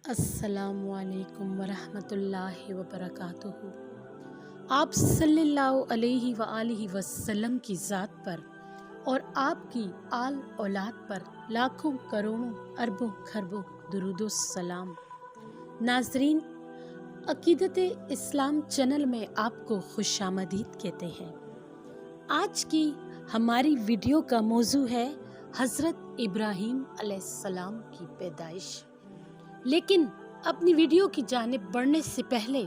अस्सलामु अलैकुम वरहमतुल्लाहि वबरकातुहू। आप सल्लल्लाहु अलैहि वआलिहि वसल्लम की ज़ात पर और आपकी आल औलाद पर लाखों करोड़ों अरबों खरबों दुरूदो सलाम। नाज़रीन, अक़ीदत-ए इस्लाम चैनल में आपको खुशामदीद कहते हैं। आज की हमारी वीडियो का मौजू है हज़रत इब्राहीम अलैहिस्सलाम की पैदाइश। लेकिन अपनी वीडियो की जानिब बढ़ने से पहले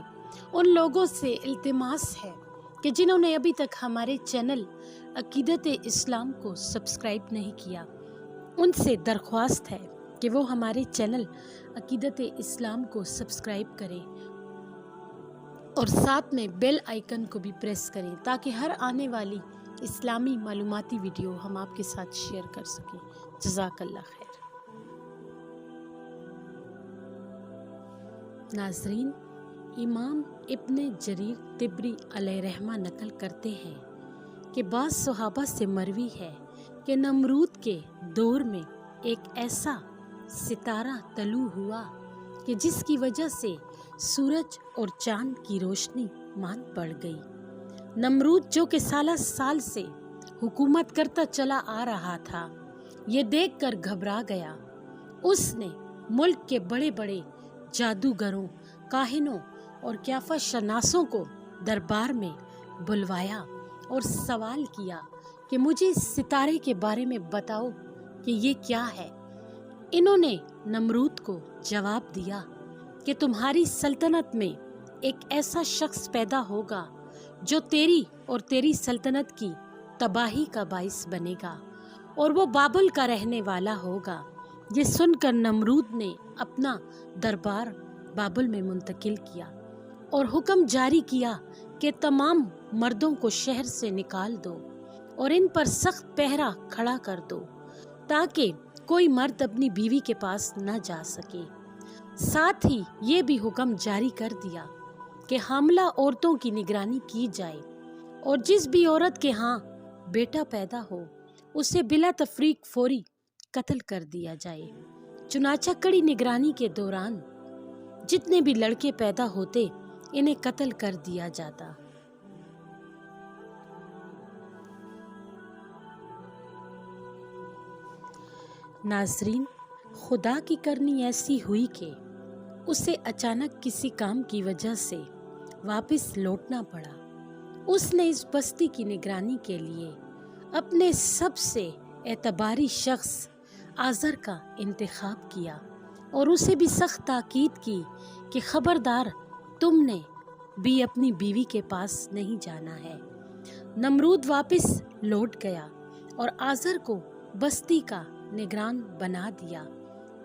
उन लोगों से इल्तिमास है कि जिन्होंने अभी तक हमारे चैनल अक़ीदत इस्लाम को सब्सक्राइब नहीं किया, उनसे दरख्वास्त है कि वो हमारे चैनल अक़ीदत इस्लाम को सब्सक्राइब करें और साथ में बेल आइकन को भी प्रेस करें ताकि हर आने वाली इस्लामी मालूमाती वीडियो हम आपके साथ शेयर कर सकें। जज़ाकल्लाह खैर। नाज़रीन, इमाम इब्ने जरीर तिब्री अलैहिर्रहमा नकल करते हैं कि बाज़ सहाबा से मरवी है कि नमरूद के दौर में एक ऐसा सितारा तलू हुआ कि जिसकी वजह से सूरज और चांद की रोशनी मांद पड़ गई। नमरूद जो कि साल से हुकूमत करता चला आ रहा था, ये देखकर घबरा गया। उसने मुल्क के बड़े बड़े जादूगरों, काहिनों और क्याफा शनासों को दरबार में बुलवाया और सवाल किया कि मुझे इस सितारे के बारे में बताओ कि ये क्या है। इन्होंने नमरूद को जवाब दिया कि तुम्हारी सल्तनत में एक ऐसा शख्स पैदा होगा जो तेरी और तेरी सल्तनत की तबाही का बाइस बनेगा और वो बाबुल का रहने वाला होगा। ये सुनकर नमरूद ने अपना दरबार बाबुल में मुंतकिल किया और हुक्म जारी किया कि तमाम मर्दों को शहर से निकाल दो और इन पर सख्त पहरा खड़ा कर दो ताकि कोई मर्द अपनी बीवी के पास न जा सके। साथ ही ये भी हुक्म जारी कर दिया कि हामला औरतों की निगरानी की जाए और जिस भी औरत के यहाँ बेटा पैदा हो उसे बिला तफरीक फौरी कत्ल कर दिया जाए। चुनाचा कड़ी निगरानी के दौरान जितने भी लड़के पैदा होते इन्हें कत्ल कर दिया जाता। नाज़रीन, खुदा की करनी ऐसी हुई कि उसे अचानक किसी काम की वजह से वापस लौटना पड़ा। उसने इस बस्ती की निगरानी के लिए अपने सबसे एतबारी शख्स आज़र का इंतखाब किया और उसे भी सख्त ताकीद की कि खबरदार, तुमने भी अपनी बीवी के पास नहीं जाना है। नमरूद वापस लौट गया और आज़र को बस्ती का निगरान बना दिया।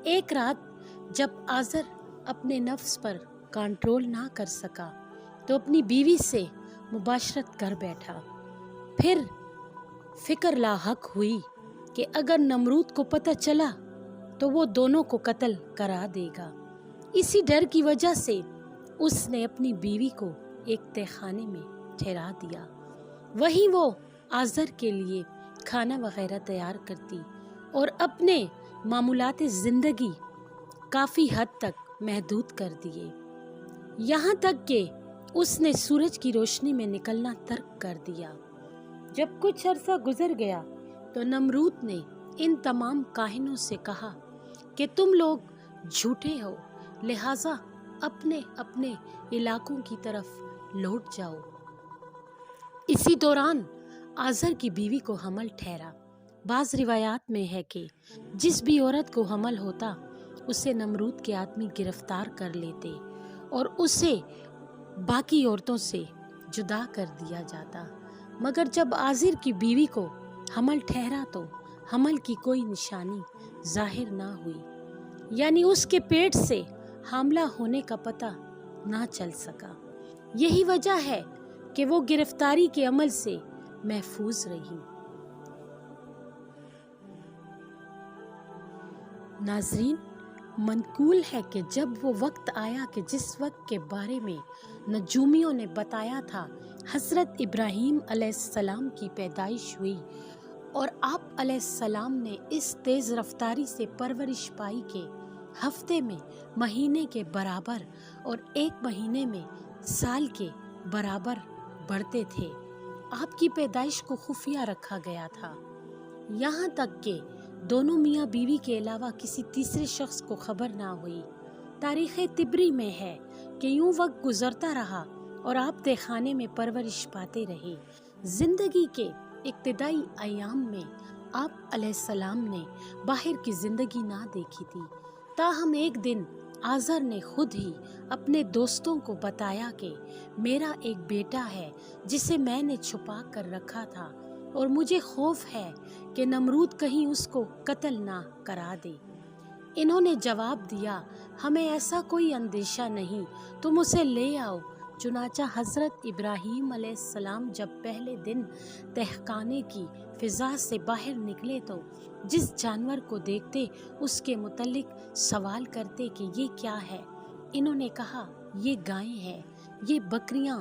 एक रात जब आज़र अपने नफ्स पर कंट्रोल ना कर सका तो अपनी बीवी से मुबाशरत कर बैठा। फिर फिक्र लाहक हुई कि अगर नमरूद को पता चला तो वो दोनों को कत्ल करा देगा। इसी डर की वजह से उसने अपनी बीवी को एक तहखाने में ठहरा दिया। वहीं वो आज़र के लिए खाना वगैरह तैयार करती और अपने मामूलात ज़िंदगी काफ़ी हद तक महदूद कर दिए। यहाँ तक कि उसने सूरज की रोशनी में निकलना तर्क कर दिया। जब कुछ अरसा गुजर गया तो नमरूद ने इन तमाम काहिनों से कहा कि तुम लोग झूठे हो, लिहाजा अपने अपने इलाकों की तरफ लौट जाओ। इसी दौरान आज़र की बीवी को हमल ठहरा। बाज़ रिवायात में है कि जिस भी औरत को हमल होता उसे नमरूद के आदमी गिरफ्तार कर लेते और उसे बाकी औरतों से जुदा कर दिया जाता। मगर जब आज़र की बीवी को हमल ठहरा तो हमल की कोई निशानी जाहिर ना हुई, यानी उसके पेट से हामला होने का पता ना चल सका। यही वजह है कि वो गिरफ्तारी के अमल से महफूज रही। नाज़रीन, मनकूल है कि जब वो वक्त आया कि जिस वक्त के बारे में नजूमियों ने बताया था, हज़रत इब्राहीम अलैहिस्सलाम की पैदाइश हुई और आप अलैहिस्सलाम ने इस तेज़ रफ्तारी से परवरिश पाई कि हफ्ते में महीने के बराबर और एक महीने में साल के बराबर बढ़ते थे। आपकी पैदाइश को खुफिया रखा गया था, यहाँ तक कि दोनों मियाँ बीवी के अलावा किसी तीसरे शख्स को खबर ना हुई। तारीख़ तिबरी में है कि यूं वक्त गुजरता रहा और आप तहखाने में परवरिश पाते रहे। जिंदगी के इब्तिदाई अयाम में आप अलैहिस्सलाम ने बाहर की जिंदगी ना देखी थी। ताहम एक दिन आज़र ने खुद ही अपने दोस्तों को बताया कि मेरा एक बेटा है जिसे मैंने छुपा कर रखा था और मुझे खौफ है कि नमरूद कहीं उसको कत्ल ना करा दे। इन्होंने जवाब दिया, हमें ऐसा कोई अंदेशा नहीं, तुम उसे ले आओ। चुनाचा हज़रत इब्राहीम अलैहिस्सलाम जब पहले दिन तहखाने की फ़िज़ा से बाहर निकले तो जिस जानवर को देखते उसके मुतल्लिक सवाल करते कि ये क्या है। इन्होंने कहा, ये गायें हैं, ये बकरियां,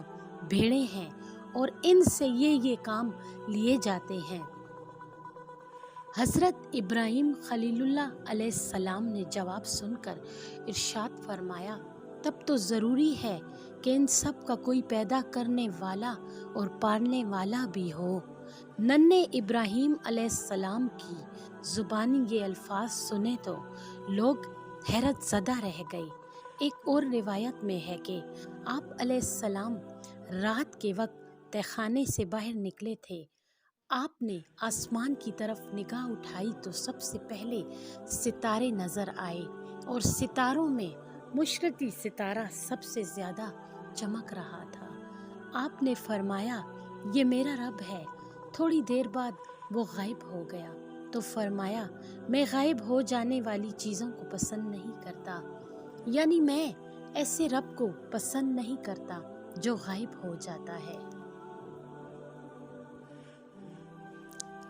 भेड़ें हैं और इनसे ये काम लिए जाते हैं। हज़रत इब्राहीम खलीलुल्लाह अलैहिस्सलाम ने जवाब सुनकर इरशाद फरमाया, तब तो ज़रूरी है कि इन सब का कोई पैदा करने वाला और पालने वाला भी हो। नन्हे इब्राहीम अलैहिस्सलाम की ज़ुबानी ये अल्फाज सुने तो लोग हैरत ज़दा रह गए। एक और रिवायत में है कि आप अलैहिस्सलाम रात के वक्त तहखाने से बाहर निकले थे। आपने आसमान की तरफ निगाह उठाई तो सबसे पहले सितारे नज़र आए और सितारों में मुशरकी सितारा सबसे ज़्यादा चमक रहा था। आपने फरमाया, ये मेरा रब है। थोड़ी देर बाद वो गायब हो गया तो फरमाया, मैं गायब हो जाने वाली चीज़ों को पसंद नहीं करता, यानी मैं ऐसे रब को पसंद नहीं करता जो गायब हो जाता है।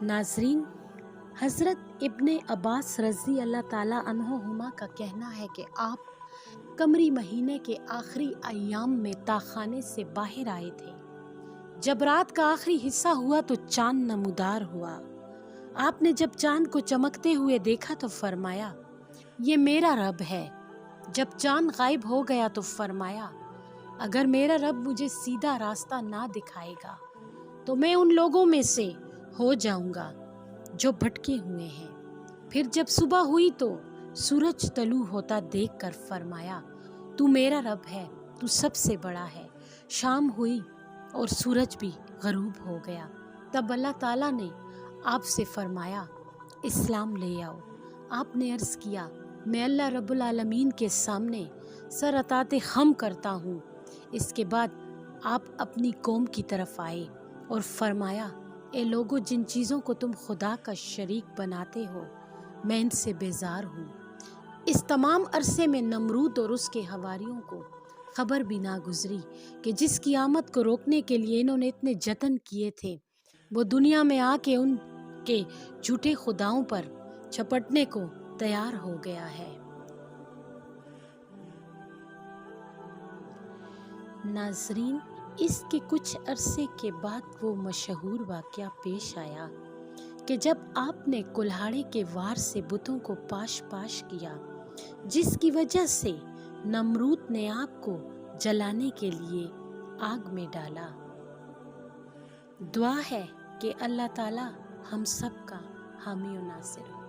नाज़रीन, हज़रत इब्ने अब्बास रज़ी अल्लाह ताला अन्हुमा का कहना है कि आप कमरी महीने के आखिरी अय्याम में ताखाने से बाहर आए थे। जब रात का आखिरी हिस्सा हुआ तो चांद नमूदार हुआ। आपने जब चांद को चमकते हुए देखा तो फरमाया, ये मेरा रब है। जब चांद गायब हो गया तो फरमाया, अगर मेरा रब मुझे सीधा रास्ता ना दिखाएगा तो मैं उन लोगों में से हो जाऊंगा जो भटके हुए हैं। फिर जब सुबह हुई तो सूरज तलू होता देखकर फरमाया, तू मेरा रब है, तू सबसे बड़ा है। शाम हुई और सूरज भी गरूब हो गया। तब अल्लाह ताला ने आपसे फरमाया, इस्लाम ले आओ। आपने अर्ज़ किया, मैं अल्लाह रब्बुल आलमीन के सामने सर अताते खम करता हूँ। इसके बाद आप अपनी कौम की तरफ आए और फरमाया, ए लोगो, जिन चीज़ों को तुम खुदा का शरीक बनाते हो मैं इनसे बेजार हूँ। इस तमाम अरसे में नमरूद और उसके हवारियों को खबर भी ना गुजरी कि जिस क़यामत को रोकने के लिए इन्होंने इतने जतन किए थे वो दुनिया में आके उनके झूठे खुदाओं पर झपटने को तैयार हो गया है। नाज़रीन, इसके कुछ अरसे के बाद वो मशहूर वाक़या पेश आया कि जब आपने कुल्हाड़े के वार से बुतों को पाश पाश किया, जिसकी वजह से नमरूद ने आपको जलाने के लिए आग में डाला। दुआ है कि अल्लाह ताला हम सब का हामी और नासिर हो।